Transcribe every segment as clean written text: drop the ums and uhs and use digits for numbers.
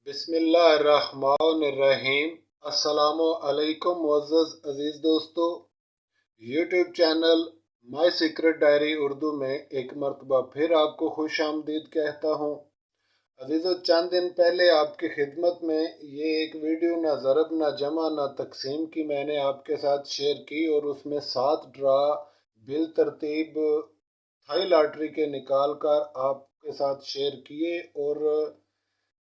बिस्मिल्लाहिर्रहमानिर्रहीम। अस्सलामु अलैकुम मुअज़्ज़ज़ अज़ीज़ दोस्तों, YouTube channel my secret diary Urdu में एक मरतबा फिर आपको खुश आमदीद कहता हूँ। अज़ीज़ों, चंद दिन पहले आपकी खिदमत में ये एक वीडियो ना ज़रब ना जमा ना तकसीम की मैंने आपके साथ शेयर की और उसमें 7 ड्रा बिल तरतीब थाई लॉटरी के निकाल कर आपके साथ शेयर किए और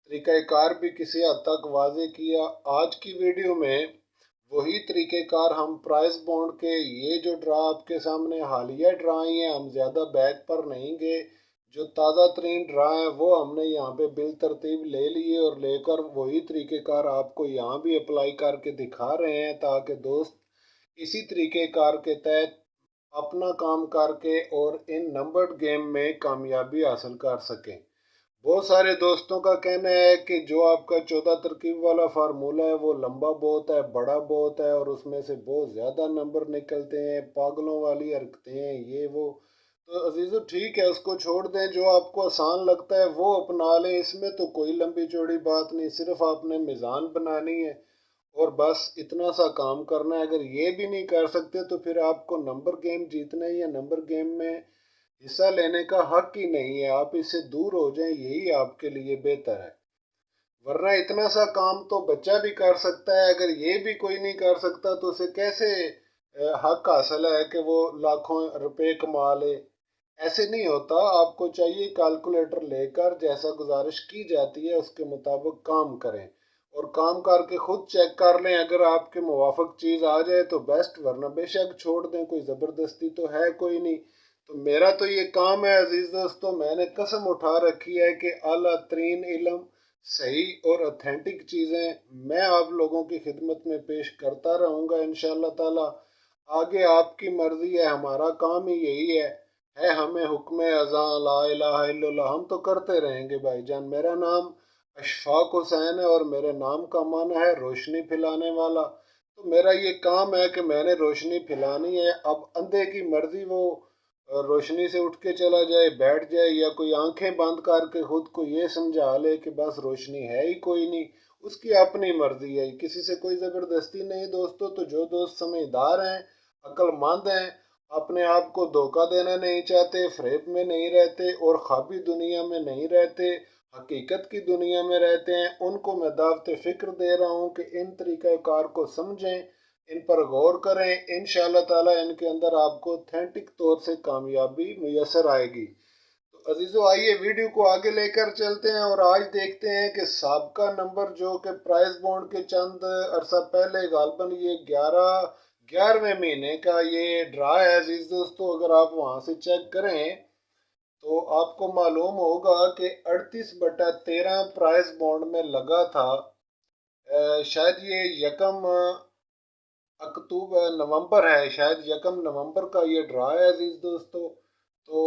तरीक़ाकार भी किसी हद तक वाज़े किया। आज की वीडियो में वही तरीक़ेकार हम प्राइस बॉन्ड के ये जो ड्रा आपके सामने हालिया ड्रा हैं, हम ज़्यादा बैक पर नहीं गए। जो ताज़ा तरीन ड्रा हैं वो हमने यहाँ पे बिल तरतीब ले लिए और लेकर वही तरीक़ेकार आपको यहाँ भी अप्लाई करके दिखा रहे हैं, ताकि दोस्त इसी तरीक़ेकार के तहत अपना काम करके और इन नंबर्ड गेम में कामयाबी हासिल कर सकें। बहुत सारे दोस्तों का कहना है कि जो आपका 14 तरकीब वाला फार्मूला है वो लंबा बहुत है, बड़ा बहुत है और उसमें से बहुत ज़्यादा नंबर निकलते हैं, पागलों वाली हरकतें हैं, ये वो। तो अजीज़ों, ठीक है, उसको छोड़ दें। जो आपको आसान लगता है वो अपना लें, इसमें तो कोई लंबी चौड़ी बात नहीं, सिर्फ आपने मिज़ान बनानी है और बस इतना सा काम करना है। अगर ये भी नहीं कर सकते तो फिर आपको नंबर गेम जीतना ही है, नंबर गेम में हिस्सा लेने का हक ही नहीं है। आप इससे दूर हो जाएं, यही आपके लिए बेहतर है। वरना इतना सा काम तो बच्चा भी कर सकता है, अगर ये भी कोई नहीं कर सकता तो उसे कैसे हक हासिल है कि वो लाखों रुपए कमा ले। ऐसे नहीं होता। आपको चाहिए कैलकुलेटर लेकर जैसा गुजारिश की जाती है उसके मुताबिक काम करें और काम करके खुद चेक कर लें। अगर आपके मुवाफिक चीज़ आ जाए तो बेस्ट, वरना बेशक छोड़ दें, कोई ज़बरदस्ती तो है कोई नहीं। तो मेरा तो ये काम है अजीज़ दोस्तों, मैंने कसम उठा रखी है कि आला तरीन इल्म, सही और ऑथेंटिक चीज़ें मैं आप लोगों की खिदमत में पेश करता रहूँगा इंशाअल्लाह ताला। आगे आपकी मर्ज़ी है, हमारा काम ही यही है हमें हुक्म अज़ां ला इलाहा इल्लल्लाह हम तो करते रहेंगे भाईजान। मेरा नाम अशफाक हुसैन है और मेरे नाम का माना है रोशनी फैलाने वाला। तो मेरा ये काम है कि मैंने रोशनी फैलानी है। अब अंधे की मर्जी, वो रोशनी से उठ के चला जाए, बैठ जाए, या कोई आंखें बंद करके खुद को ये समझा ले कि बस रोशनी है ही कोई नहीं, उसकी अपनी मर्जी है, किसी से कोई ज़बरदस्ती नहीं दोस्तों। तो जो दोस्त समझदार हैं, अक्लमंद हैं, अपने आप को धोखा देना नहीं चाहते, फ़रेब में नहीं रहते और ख्वाबी दुनिया में नहीं रहते, हकीकत की दुनिया में रहते हैं, उनको मैं दावत फ़िक्र दे रहा हूँ कि इन तरीक़ाकार को समझें, इन पर गौर करें। इंशाअल्लाह ताला इनके अंदर आपको ऑथेंटिक तौर से कामयाबी मुयसर आएगी। तो अजीज़ों, आइए वीडियो को आगे लेकर चलते हैं और आज देखते हैं कि साबका नंबर जो कि प्राइस बॉन्ड के चंद अरसा पहले गालबन ये 11वें महीने का ये ड्रा है अजीज़ दोस्तों। अगर आप वहाँ से चेक करें तो आपको मालूम होगा कि 38/13 प्राइस बॉन्ड में लगा था। शायद ये यकम अक्टूबर नवंबर है, शायद यकम नवंबर का ये ड्रा है अजीज दोस्तों। तो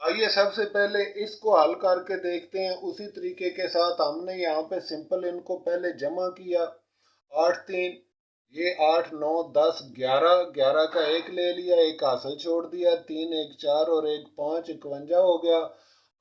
आइए सबसे पहले इसको हल करके देखते हैं। उसी तरीके के साथ हमने यहाँ पे सिंपल इनको पहले जमा किया। 8 3, ये 8 9 10 11, 11 का एक ले लिया, एक हासिल छोड़ दिया, 3 1 4 और 1 5, 51 हो गया।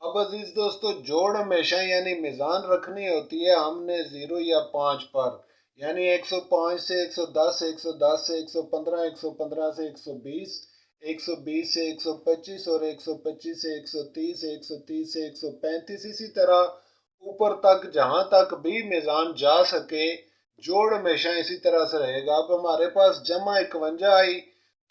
अब अजीज दोस्तों, जोड़ हमेशा यानी मिजान रखनी होती है हमने 0 या 5 पर, यानी 105 से 110, 110 से 115, 115 से 120, 120 से 125 और 125 से 130, 130 से 135, इसी तरह ऊपर तक जहां तक भी मिजान जा सके जोड़ हमेशा इसी तरह से रहेगा। अब हमारे पास जमा 51 आई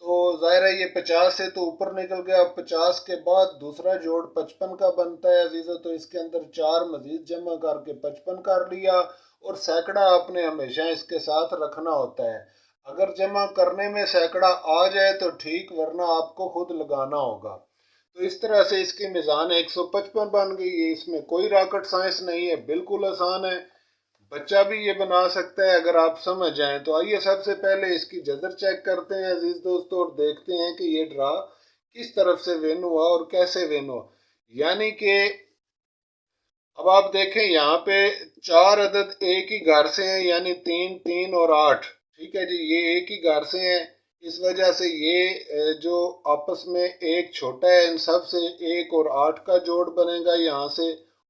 तो जाहिर है ये 50 से तो ऊपर निकल गया। 50 के बाद दूसरा जोड़ 55 का बनता है अजीज़ों, तो इसके अंदर 4 मजीद जमा करके 55 कर लिया। और सैकड़ा आपने हमेशा इसके साथ रखना होता है। अगर जमा करने में सैकड़ा आ जाए तो ठीक, वरना आपको खुद लगाना होगा। तो इस तरह से इसकी मिज़ान 155 बन गई है। इसमें कोई रॉकेट साइंस नहीं है, बिल्कुल आसान है, बच्चा भी ये बना सकता है अगर आप समझ जाएं। तो आइए सबसे पहले इसकी जदर चेक करते हैं अजीज दोस्तों और देखते हैं कि ये ड्रा किस तरफ से विन हुआ और कैसे विन हुआ। यानी कि अब आप देखें यहाँ पे 4 अदद एक ही घर से हैं, यानी 3 3 और 8। ठीक है जी, ये एक ही घर से हैं, इस वजह से ये जो आपस में एक छोटा है इन सब से, 1 और 8 का जोड़ बनेगा यहाँ से।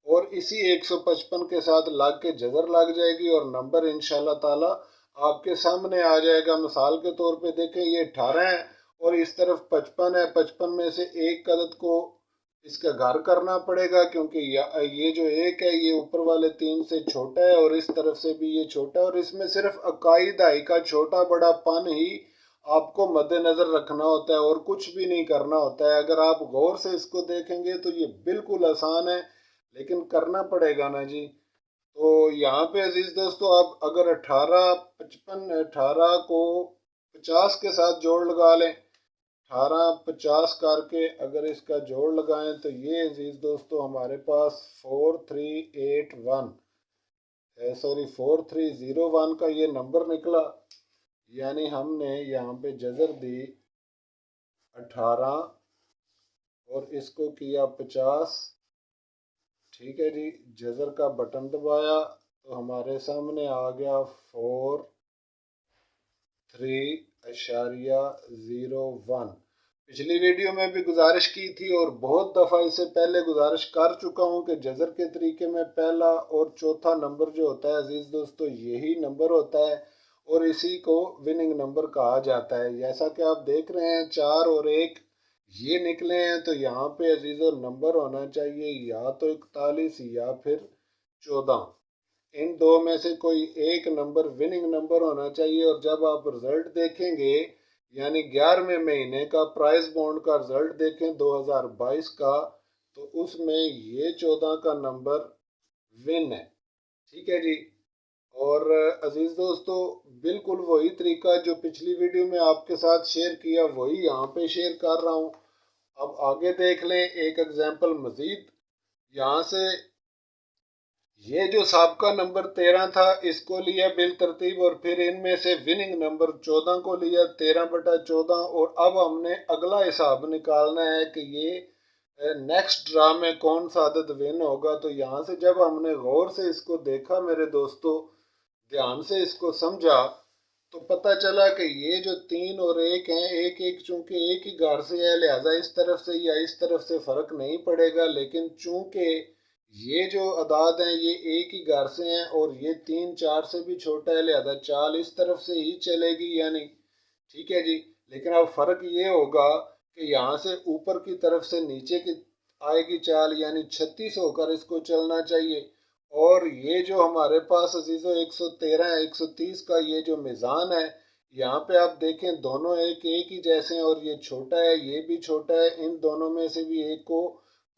और इसी 155 के साथ लग के जज़र लग जाएगी और नंबर इंशाल्लाह ताला आपके सामने आ जाएगा। मिसाल के तौर पे देखें, ये 18 है और इस तरफ 55 है। 55 में से एक अदद को इसका घर करना पड़ेगा, क्योंकि ये जो एक है ये ऊपर वाले 3 से छोटा है और इस तरफ से भी ये छोटा है, और इसमें सिर्फ इकाई दहाई का छोटा बड़ा पन ही आपको मद्देनजर रखना होता है और कुछ भी नहीं करना होता है। अगर आप गौर से इसको देखेंगे तो ये बिल्कुल आसान है, लेकिन करना पड़ेगा ना जी। तो यहाँ पे अजीज दोस्तों, आप अगर 18 को 50 के साथ जोड़ लगा लें, 18 50 करके अगर इसका जोड़ लगाएं तो ये अजीज दोस्तों हमारे पास 4381 सॉरी 4301 का ये नंबर निकला। यानी हमने यहाँ पे जज़र दी 18 और इसको किया 50। ठीक है जी, जज़र का बटन दबाया तो हमारे सामने आ गया 43.01। पिछली वीडियो में भी गुजारिश की थी और बहुत दफ़ा इससे पहले गुजारिश कर चुका हूँ कि जज़र के तरीके में पहला और चौथा नंबर जो होता है अजीज़ दोस्तों, यही नंबर होता है और इसी को विनिंग नंबर कहा जाता है। जैसा कि आप देख रहे हैं 4 और 1 ये निकले हैं, तो यहाँ पे अजीज़ो नंबर होना चाहिए या तो 41 या फिर 14। इन दो में से कोई एक नंबर विनिंग नंबर होना चाहिए। और जब आप रिजल्ट देखेंगे, यानी 11वें महीने का प्राइस बॉन्ड का रिजल्ट देखें 2022 का, तो उसमें ये 14 का नंबर विन है। ठीक है जी। और अजीज़ दोस्तों, बिल्कुल वही तरीका जो पिछली वीडियो में आपके साथ शेयर किया वही यहाँ पे शेयर कर रहा हूँ। अब आगे देख लें एक एग्जाम्पल मज़ीद। यहाँ से ये जो साबका नंबर 13 था इसको लिया बिल तरतीब और फिर इनमें से विनिंग नंबर 14 को लिया 13/14। और अब हमने अगला हिसाब निकालना है कि ये नेक्स्ट ड्रा में कौन सा अदद विन होगा। तो यहाँ से जब हमने गौर से इसको देखा मेरे दोस्तों, ध्यान से इसको समझा, तो पता चला कि ये जो 3 और 1 हैं, एक एक चूंकि एक ही घर से है लिहाजा इस तरफ से या इस तरफ से फ़र्क नहीं पड़ेगा। लेकिन चूंकि ये जो अदाद हैं ये एक ही घर से हैं और ये 3 4 से भी छोटा है लिहाजा चाल इस तरफ से ही चलेगी यानी। ठीक है जी। लेकिन अब फ़र्क ये होगा कि यहाँ से ऊपर की तरफ से नीचे की आएगी चाल, यानी 36 होकर इसको चलना चाहिए। और ये जो हमारे पास अजीज़ो 113 है, 130 का ये जो मीज़ान है, यहाँ पे आप देखें दोनों एक ही जैसे हैं और ये छोटा है ये भी छोटा है। इन दोनों में से भी एक को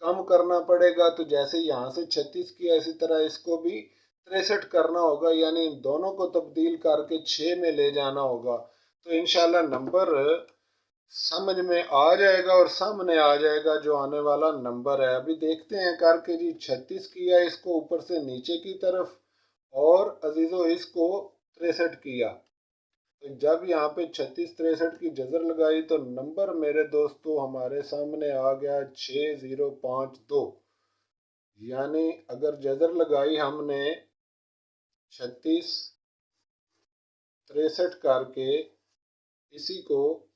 कम करना पड़ेगा। तो जैसे यहाँ से 36 किया इसी तरह इसको भी 63 करना होगा, यानी इन दोनों को तब्दील करके 6 में ले जाना होगा। तो इंशाल्लाह नंबर समझ में आ जाएगा और सामने आ जाएगा जो आने वाला नंबर है। अभी देखते हैं करके जी। 36 किया इसको ऊपर से नीचे की तरफ और अजीज़ो इसको 63 किया। तो जब यहाँ पे 36 63 की जज़र लगाई तो नंबर मेरे दोस्तों हमारे सामने आ गया 6052। यानी अगर जज़र लगाई हमने 36 63 करके इसी को,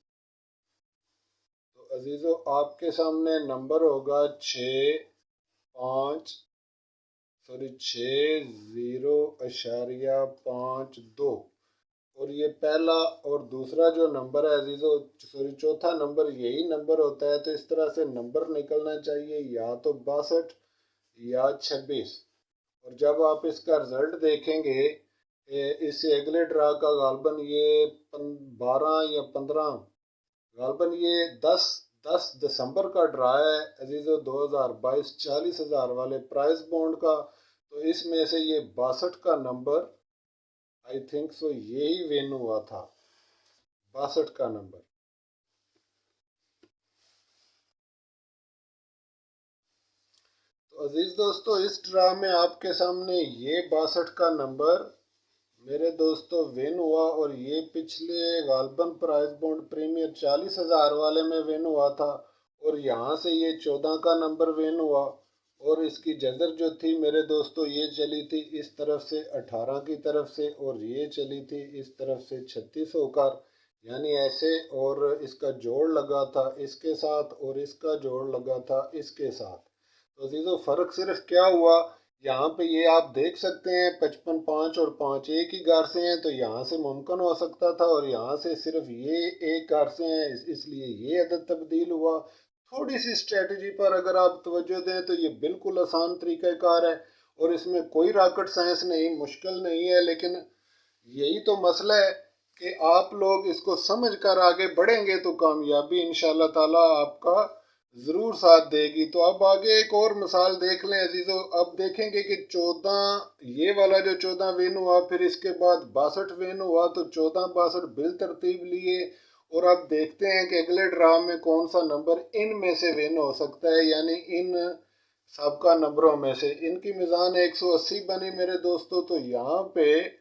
तो अजीज़ो आपके सामने नंबर होगा 60.52। और ये पहला और दूसरा जो नंबर है अजीज़ो, चौथा नंबर यही नंबर होता है। तो इस तरह से नंबर निकलना चाहिए या तो 62 या 26। और जब आप इसका रिज़ल्ट देखेंगे इससे अगले ड्रा का गालबन ये 12 या 15, गालबन ये 10 दिसंबर का ड्रा है अजीज़ो 2022, 40,000 वाले प्राइस बॉन्ड का। तो इसमें से ये 62 का नंबर आई थिंक सो यही विन हुआ था, 62 का नंबर। तो अजीज दोस्तों, इस ड्रा में आपके सामने ये 62 का नंबर मेरे दोस्तों विन हुआ और ये पिछले गालबन प्राइस बॉन्ड प्रीमियर 40,000 वाले में विन हुआ था। और यहाँ से ये 14 का नंबर विन हुआ और इसकी जज़र जो थी मेरे दोस्तों ये चली थी इस तरफ से 18 की तरफ से और ये चली थी इस तरफ से 36 होकर, यानी ऐसे। और इसका जोड़ लगा था इसके साथ और इसका जोड़ लगा था इसके साथ। तो अजीज़ों फ़र्क सिर्फ क्या हुआ, यहाँ पे ये आप देख सकते हैं 55 5 और 5 एक ही घर से हैं, तो यहाँ से मुमकिन हो सकता था, और यहाँ से सिर्फ ये एक घर से हैं, इसलिए ये अदद तब्दील हुआ। थोड़ी सी स्ट्रेटजी पर अगर आप तवज्जो दें तो ये बिल्कुल आसान तरीक़ाकार है, और इसमें कोई रॉकेट साइंस नहीं, मुश्किल नहीं है। लेकिन यही तो मसला है कि आप लोग इसको समझ कर आगे बढ़ेंगे तो कामयाबी इंशाल्लाह ताला आपका ज़रूर साथ देगी। तो अब आगे एक और मिसाल देख लें अजीज़ों। अब देखेंगे कि 14, ये वाला जो 14 विन हुआ, फिर इसके बाद 62 विन हुआ, तो 14 62 बिल तरतीब लिए। और अब देखते हैं कि अगले ड्रा में कौन सा नंबर इन में से विन हो सकता है, यानी इन सबका नंबरों में से। इनकी मिज़ान 180 बनी मेरे दोस्तों। तो यहाँ पे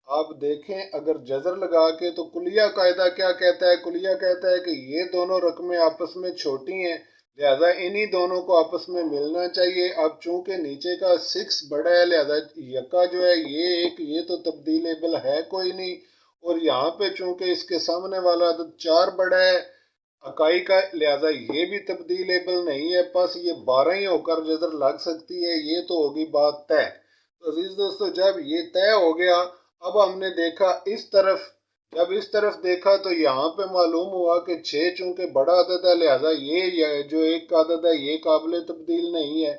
आप देखें, अगर जजर लगा के, तो कुलिया कायदा क्या कहता है? कुलिया कहता है कि ये दोनों रकमें आपस में छोटी हैं, लिहाजा इन्हीं दोनों को आपस में मिलना चाहिए। अब चूंकि नीचे का 6 बड़ा है, लिहाजा यक्का जो है ये एक, ये तो तब्दीलेबल है कोई नहीं। और यहाँ पे चूंकि इसके सामने वाला तो 4 बड़ा है इकाई का, लिहाजा ये भी तब्दीलेबल नहीं है, बस ये 12 ही होकर जजर लग सकती है। ये तो होगी बात तय। तो अजीज दोस्तों, जब ये तय हो गया, अब हमने देखा इस तरफ, जब इस तरफ देखा तो यहाँ पे मालूम हुआ कि 6 चूंकि बड़ा अदद है, लिहाजा ये जो एक का अदद है ये काबिल तब्दील नहीं है।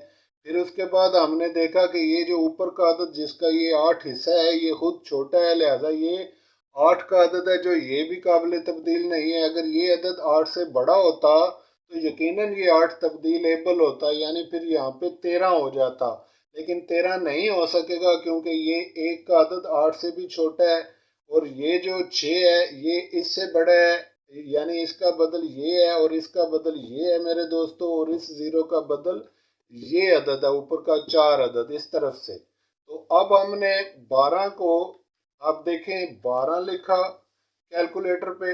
फिर उसके बाद हमने देखा कि ये जो ऊपर का अदद जिसका ये 8 हिस्सा है, ये खुद छोटा है, लिहाजा ये 8 का अदद है जो ये भी काबिल तब्दील नहीं है। अगर ये अदद 8 से बड़ा होता तो यकीनन ये 8 तब्दीलेबल होता, यानी फिर यहाँ पे 13 हो जाता। लेकिन 13 नहीं हो सकेगा क्योंकि ये एक का अदद 8 से भी छोटा है, और ये जो 6 है ये इससे बड़ा है, यानी इसका बदल ये है और इसका बदल ये है मेरे दोस्तों, और इस ज़ीरो का बदल ये अदद है, ऊपर का 4 अदद इस तरफ से। तो अब हमने 12 को, आप देखें 12 लिखा कैलकुलेटर पे,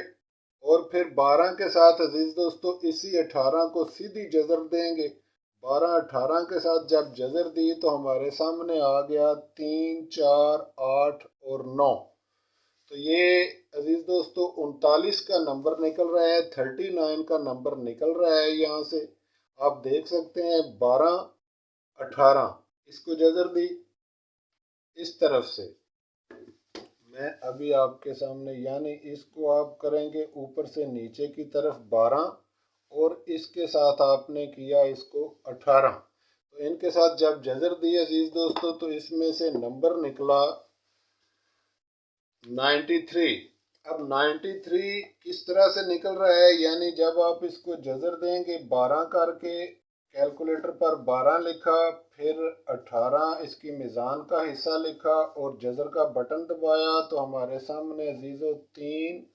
और फिर 12 के साथ अजीज दोस्तों इसी 18 को सीधी जजर देंगे। 12 18 के साथ जब जजर दी तो हमारे सामने आ गया 3 4 8 और 9। तो ये अजीज दोस्तों 39 का नंबर निकल रहा है, 39 का नंबर निकल रहा है यहाँ से। आप देख सकते हैं 12 18, इसको जजर दी इस तरफ से। मैं अभी आपके सामने, यानी इसको आप करेंगे ऊपर से नीचे की तरफ 12, और इसके साथ आपने किया इसको 18। तो इनके साथ जब जजर दी अजीज दोस्तों तो इसमें से नंबर निकला 93। अब 93 किस तरह से निकल रहा है, यानी जब आप इसको जजर देंगे 12 करके, कैलकुलेटर पर 12 लिखा, फिर 18 इसकी मीज़ान का हिस्सा लिखा और जजर का बटन दबाया, तो हमारे सामने अजीज़ों 3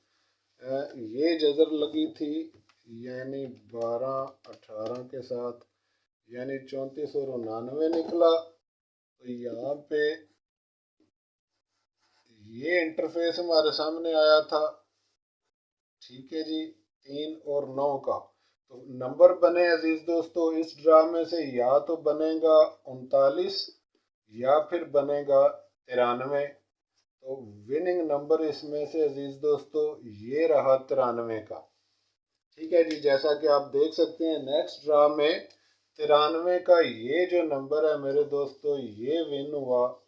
ये जजर लगी थी, यानी 12 18 के साथ, यानी 34 और 99 निकला। तो यहाँ पे ये इंटरफेस हमारे सामने आया था, ठीक है जी, 3 और 9 का। तो नंबर बने अजीज दोस्तों इस ड्रा में से, या तो बनेगा 39 या फिर बनेगा 93। तो विनिंग नंबर इसमें से अजीज दोस्तों ये रहा 93 का। ठीक है जी, जैसा कि आप देख सकते हैं नेक्स्ट ड्रा में 93 का ये जो नंबर है मेरे दोस्तों, ये विन हुआ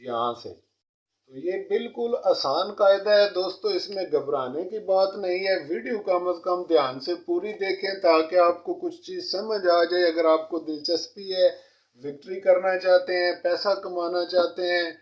यहाँ से। तो ये बिल्कुल आसान कायदा है दोस्तों, इसमें घबराने की बात नहीं है। वीडियो कम से कम ध्यान से पूरी देखें ताकि आपको कुछ चीज़ समझ आ जाए। अगर आपको दिलचस्पी है, विक्ट्री करना चाहते हैं, पैसा कमाना चाहते हैं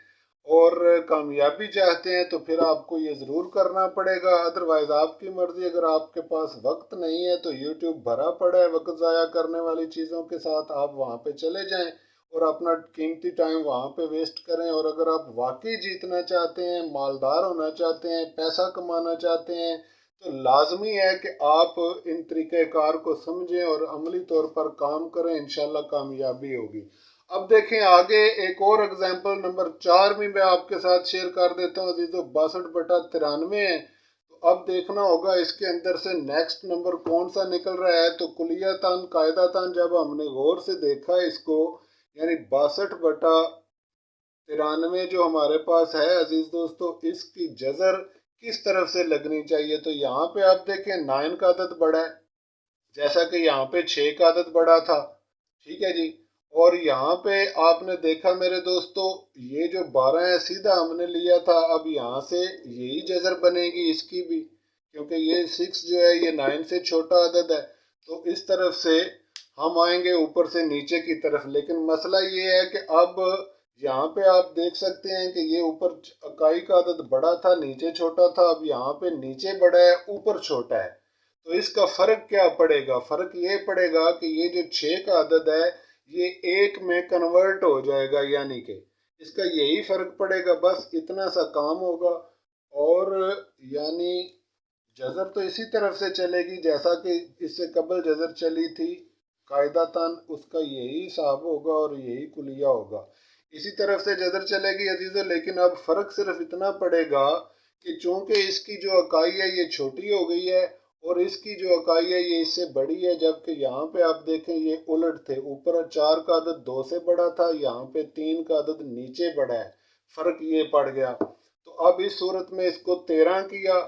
और कामयाबी चाहते हैं, तो फिर आपको ये ज़रूर करना पड़ेगा। अदरवाइज़ आपकी मर्ज़ी। अगर आपके पास वक्त नहीं है तो यूट्यूब भरा पड़ा है वक्त ज़ाया करने वाली चीज़ों के साथ, आप वहाँ पे चले जाएं और अपना कीमती टाइम वहाँ पे वेस्ट करें। और अगर आप वाकई जीतना चाहते हैं, मालदार होना चाहते हैं, पैसा कमाना चाहते हैं, तो लाजमी है कि आप इन तरीक़ेकार को समझें और अमली तौर पर काम करें, इंशाल्लाह कामयाबी होगी। अब देखें आगे एक और एग्जाम्पल नंबर 4 में मैं आपके साथ शेयर कर देता हूँ अजीजों। 62/93 है। तो अब देखना होगा इसके अंदर से नेक्स्ट नंबर कौन सा निकल रहा है। तो कुलियतन कायदातन जब हमने गौर से देखा इसको, यानी 62/93 जो हमारे पास है अजीज दोस्तों, इसकी जजर किस तरफ से लगनी चाहिए। तो यहाँ पे आप देखें 9 का अदद बड़ा है, जैसा कि यहाँ पे 6 का अदद बड़ा था। ठीक है जी। और यहाँ पे आपने देखा मेरे दोस्तों, ये जो 12 है सीधा हमने लिया था, अब यहाँ से यही जजर बनेगी इसकी भी, क्योंकि ये 6 जो है ये 9 से छोटा अदद है। तो इस तरफ से हम आएंगे ऊपर से नीचे की तरफ, लेकिन मसला ये है कि अब यहाँ पे आप देख सकते हैं कि ये ऊपर इकाई का अदद बड़ा था, नीचे छोटा था। अब यहाँ पे नीचे बड़ा है, ऊपर छोटा है। तो इसका फर्क क्या पड़ेगा? फर्क ये पड़ेगा कि ये जो 6 का अदद है ये एक में कन्वर्ट हो जाएगा, यानी कि इसका यही फर्क पड़ेगा, बस इतना सा काम होगा। और यानी जजर तो इसी तरफ से चलेगी जैसा कि इससे कबल जजर चली थी, कायदातन उसका यही हिसाब होगा और यही कुलिया होगा। इसी तरफ से जजर चलेगी अजीजों, लेकिन अब फर्क सिर्फ इतना पड़ेगा कि चूंकि इसकी जो इकाई है ये छोटी हो गई है और इसकी जो इकाई है ये इससे बड़ी है, जबकि यहाँ पे आप देखें ये उलट थे, ऊपर 4 का अदद 2 से बड़ा था, यहाँ पे 3 का अदद नीचे बड़ा है, फर्क ये पड़ गया। तो अब इस सूरत में इसको 13 किया,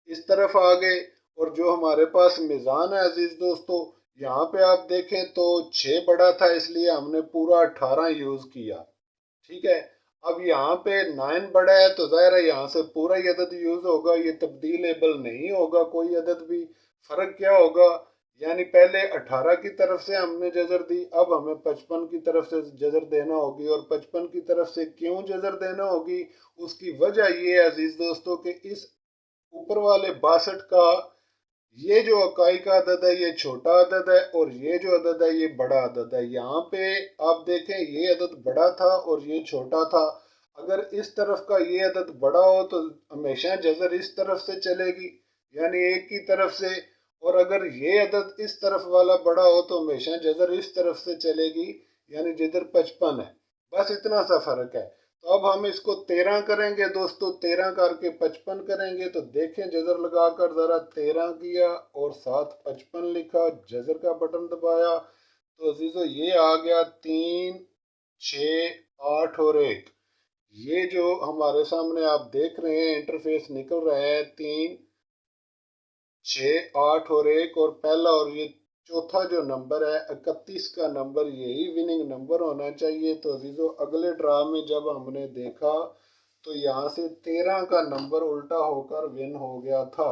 इस तरफ आ गए। और जो हमारे पास मिज़ान है अजीज दोस्तों, यहाँ पे आप देखें तो 6 बड़ा था, इसलिए हमने पूरा 18 यूज़ किया। ठीक है। अब यहाँ पे 9 बड़ा है तो जाहिर है यहाँ से पूरा ही अदद यूज होगा, ये तब्दीलेबल नहीं होगा कोई अदद भी। फर्क क्या होगा? यानी पहले 18 की तरफ से हमने जजर दी, अब हमें 55 की तरफ से जजर देना होगी। और 55 की तरफ से क्यों जजर देना होगी? उसकी वजह ये है अजीज दोस्तों कि इस ऊपर वाले 62 का ये जो इकाई का अदद है ये छोटा अदद है और ये जो अदद है ये बड़ा अदद है। यहाँ पे आप देखें ये अदद बड़ा था और ये छोटा था। अगर इस तरफ का ये अदद बड़ा हो तो हमेशा जजर इस तरफ से चलेगी, यानी एक की तरफ से। और अगर ये अदद इस तरफ वाला बड़ा हो तो हमेशा जजर इस तरफ से चलेगी, यानी जिधर 55 है। बस इतना सा फर्क है। तो अब हम इसको 13 करेंगे दोस्तों, 13 करके 55 करेंगे तो देखें जजर लगाकर ज़रा 13 किया और साथ 55 लिखा, जजर का बटन दबाया तो अजीजों ये आ गया 3, 6, 8 और 1। ये जो हमारे सामने आप देख रहे हैं इंटरफेस निकल रहा है 3, 6, 8 और 1, और पहला और ये चौथा जो नंबर है 31 का नंबर, यही विनिंग नंबर होना चाहिए। तो अजीजों अगले ड्रा में जब हमने देखा तो यहाँ से 13 का नंबर उल्टा होकर विन हो गया था।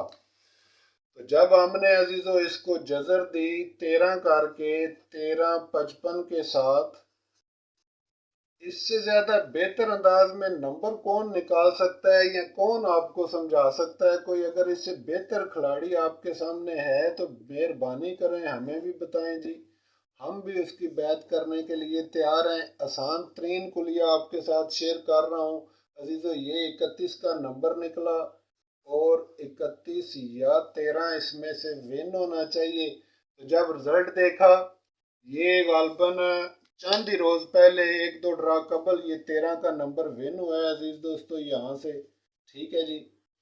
तो जब हमने अजीजों इसको जजर दी 13 करके 13, 55 के साथ, इससे ज्यादा बेहतर अंदाज में नंबर कौन निकाल सकता है या कौन आपको समझा सकता है? कोई अगर इससे बेहतर खिलाड़ी आपके सामने है तो मेहरबानी करें हमें भी बताएं जी, हम भी उसकी बैत करने के लिए तैयार हैं। आसान तरीन कुलिया आपके साथ शेयर कर रहा हूँ अजीजों। ये 31 का नंबर निकला और 31 या 13 इसमें से विन होना चाहिए। तो जब रिजल्ट देखा, ये गालबन चंद ही रोज पहले एक दो ड्रा कबल ये 13 का नंबर विन हुआ है अजीज दोस्तों यहाँ से। ठीक है जी।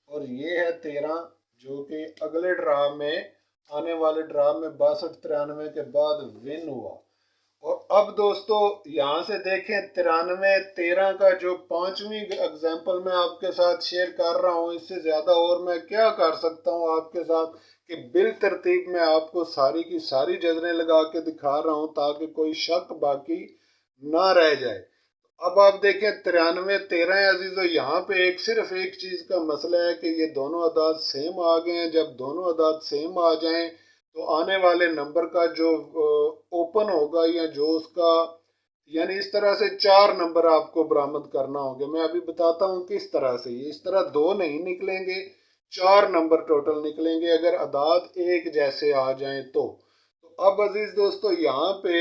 और ये है 13 जो कि अगले ड्रा में, आने वाले ड्रा में 62-93 के बाद विन हुआ। और अब दोस्तों यहाँ से देखें 93-13 का जो पांचवी एग्जाम्पल मैं आपके साथ शेयर कर रहा हूँ, इससे ज्यादा और मैं क्या कर सकता हूँ आपके साथ कि बिल तरतीब में आपको सारी की सारी जजरें लगा के दिखा रहा हूँ ताकि कोई शक बाकी ना रह जाए। अब आप देखें 93-13 है अजीजों, यहाँ पे एक सिर्फ एक चीज का मसला है कि ये दोनों अदाद सेम आ गए हैं। जब दोनों अदाद सेम आ जाएं तो आने वाले नंबर का जो ओपन होगा या जो उसका, यानी इस तरह से 4 नंबर आपको बरामद करना होंगे। मैं अभी बताता हूँ किस तरह से। ये इस तरह 2 नहीं निकलेंगे, 4 नंबर टोटल निकलेंगे अगर अदाद एक जैसे आ जाएं तो अब अजीज दोस्तों यहाँ पे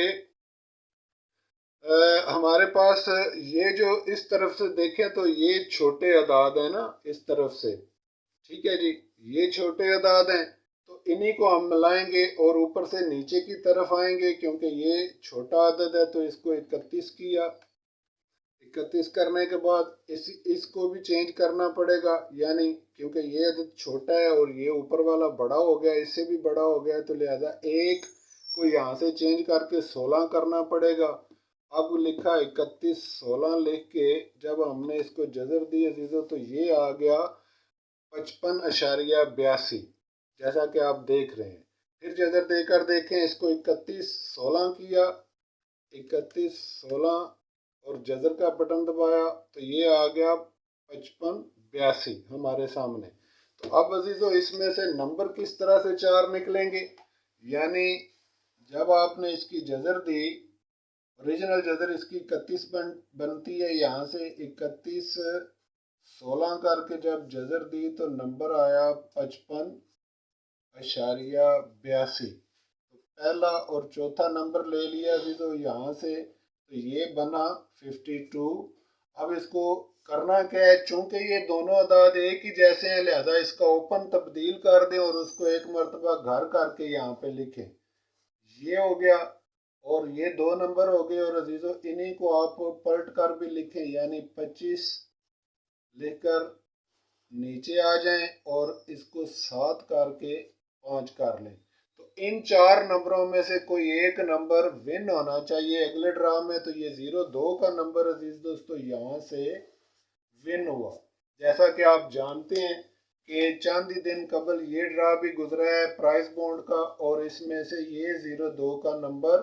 हमारे पास ये जो इस तरफ से देखें तो ये छोटे अदाद है ना, इस तरफ से। ठीक है जी। ये छोटे अदाद हैं तो इन्हीं को हम मिलाएंगे और ऊपर से नीचे की तरफ आएंगे, क्योंकि ये छोटा अदद है तो इसको 31 किया। 31 करने के बाद इसको भी चेंज करना पड़ेगा, यानी क्योंकि ये अदद छोटा है और ये ऊपर वाला बड़ा हो गया, इससे भी बड़ा हो गया, तो लिहाजा एक को यहाँ से चेंज करके 16 करना पड़ेगा। अब लिखा 31, 16 लिख के जब हमने इसको जजर दी अजीजों तो ये आ गया 55.82, जैसा कि आप देख रहे हैं। फिर जजर देकर देखें, इसको 31, 16 किया 3116 और जज़र का बटन दबाया तो ये आ गया 5582 हमारे सामने। तो अब अजीज़ों इसमें से नंबर किस तरह से 4 निकलेंगे, यानी जब आपने इसकी जज़र दी, ओरिजिनल जज़र इसकी 31 बनती है, यहाँ से 3116 करके जब जज़र दी तो नंबर आया 55.82। तो पहला और चौथा नंबर ले लिया अजीज़ों यहाँ से, तो ये बना 52। अब इसको करना क्या है, चूंकि ये दोनों अदाद एक ही जैसे हैं लिहाजा इसका ओपन तब्दील कर दें और उसको एक मरतबा घर करके यहाँ पे लिखें। ये हो गया और ये 2 नंबर हो गए, और अजीज़ों इन्हीं को आप पलट कर भी लिखें, यानी 25 लिखकर नीचे आ जाएं और इसको 7 करके 5 कर लें। तो इन 4 नंबरों में से कोई एक नंबर विन होना चाहिए अगले ड्रा में। तो ये 02 का नंबर अजीज दोस्तों यहाँ से विन हुआ। जैसा कि आप जानते हैं कि चंद ही दिन कबल ये ड्रा भी गुजरा है प्राइस बॉन्ड का, और इसमें से ये 02 का नंबर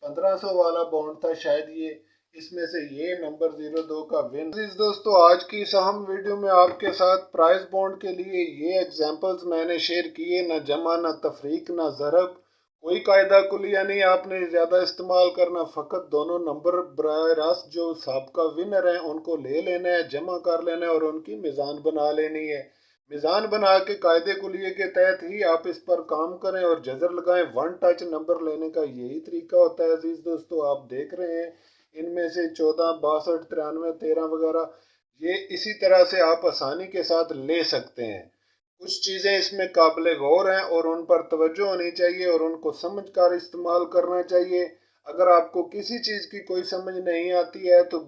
1500 वाला बॉन्ड था शायद, ये इसमें से ये नंबर 02 का विन। दोस्तों आज की इस अहम वीडियो में आपके साथ प्राइस बॉन्ड के लिए ये एग्जांपल्स मैंने शेयर किए, ना जमा ना तफरीक ना ज़रब, कोई कायदा कुलिया नहीं आपने ज़्यादा इस्तेमाल करना, फ़कत दोनों नंबर बराह रास्त जो साबका विनर हैं उनको ले लेना है, जमा कर लेना है और उनकी मिज़ान बना लेनी है। मिज़ान बना के कायदे कुलिये के तहत ही आप इस पर काम करें और जज़र लगाएं। वन टच नंबर लेने का यही तरीका होता है अजीज़ दोस्तों। आप देख रहे हैं इनमें से 14, 62, 93, 13 वगैरह, ये इसी तरह से आप आसानी के साथ ले सकते हैं। कुछ चीज़ें इसमें काबिल गौर हैं और उन पर तवज्जो होनी चाहिए और उनको समझ कर इस्तेमाल करना चाहिए। अगर आपको किसी चीज़ की कोई समझ नहीं आती है तो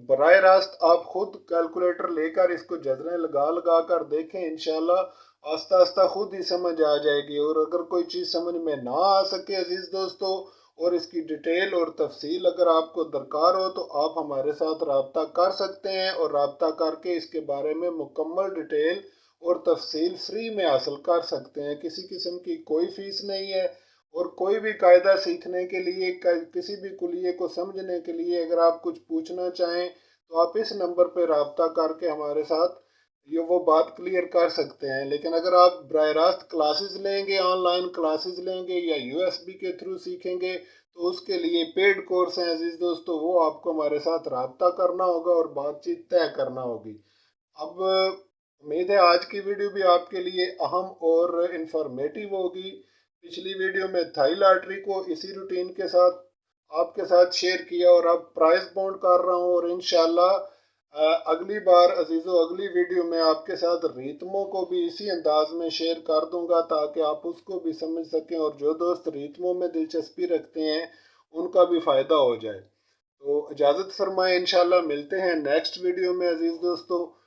बराह रास्त आप खुद कैलकुलेटर लेकर इसको जज़रें लगा लगा कर देखें, इंशाल्लाह आस्ता आस्ता खुद ही समझ आ जाएगी। और अगर कोई चीज़ समझ में ना आ सके अजीज़ दोस्तों, और इसकी डिटेल और तफसील अगर आपको दरकार हो तो आप हमारे साथ रब्ता कर सकते हैं और रब्ता करके इसके बारे में मुकम्मल डिटेल और तफसील फ्री में हासिल कर सकते हैं। किसी किस्म की कोई फ़ीस नहीं है, और कोई भी कायदा सीखने के लिए, किसी भी कुलिये को समझने के लिए अगर आप कुछ पूछना चाहें तो आप इस नंबर पर रब्ता करके हमारे साथ ये वो बात क्लियर कर सकते हैं। लेकिन अगर आप बराह रास्त क्लासेस लेंगे, ऑनलाइन क्लासेस लेंगे या यूएसबी के थ्रू सीखेंगे तो उसके लिए पेड कोर्स हैं अजीज़ दोस्तों, वो आपको हमारे साथ रब्ता करना होगा और बातचीत तय करना होगी। अब उम्मीद है आज की वीडियो भी आपके लिए अहम और इंफॉर्मेटिव होगी। पिछली वीडियो में थाई लॉटरी को इसी रूटीन के साथ आपके साथ शेयर किया और अब प्राइस बॉन्ड कर रहा हूँ, और इंशाल्लाह अगली बार अजीज़ों अगली वीडियो में आपके साथ रीतमों को भी इसी अंदाज में शेयर कर दूंगा ताकि आप उसको भी समझ सकें और जो दोस्त रीतमों में दिलचस्पी रखते हैं उनका भी फ़ायदा हो जाए। तो इजाज़त फरमाएं, इंशाल्लाह मिलते हैं नेक्स्ट वीडियो में अजीज़ दोस्तों।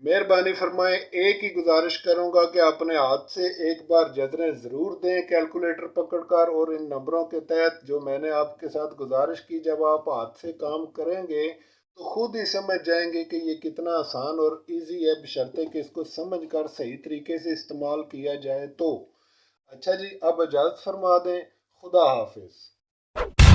मेहरबानी फरमाएं, एक ही गुजारिश करूंगा कि अपने हाथ से एक बार जज़रें ज़रूर दें कैलकुलेटर पकड़कर, और इन नंबरों के तहत जो मैंने आपके साथ गुजारिश की जब आप हाथ से काम करेंगे तो खुद ही समझ जाएंगे कि ये कितना आसान और इजी है, बशर्ते कि इसको समझ कर सही तरीके से इस्तेमाल किया जाए तो। अच्छा जी, अब इजाज़त फरमा दें, खुदा हाफिज़।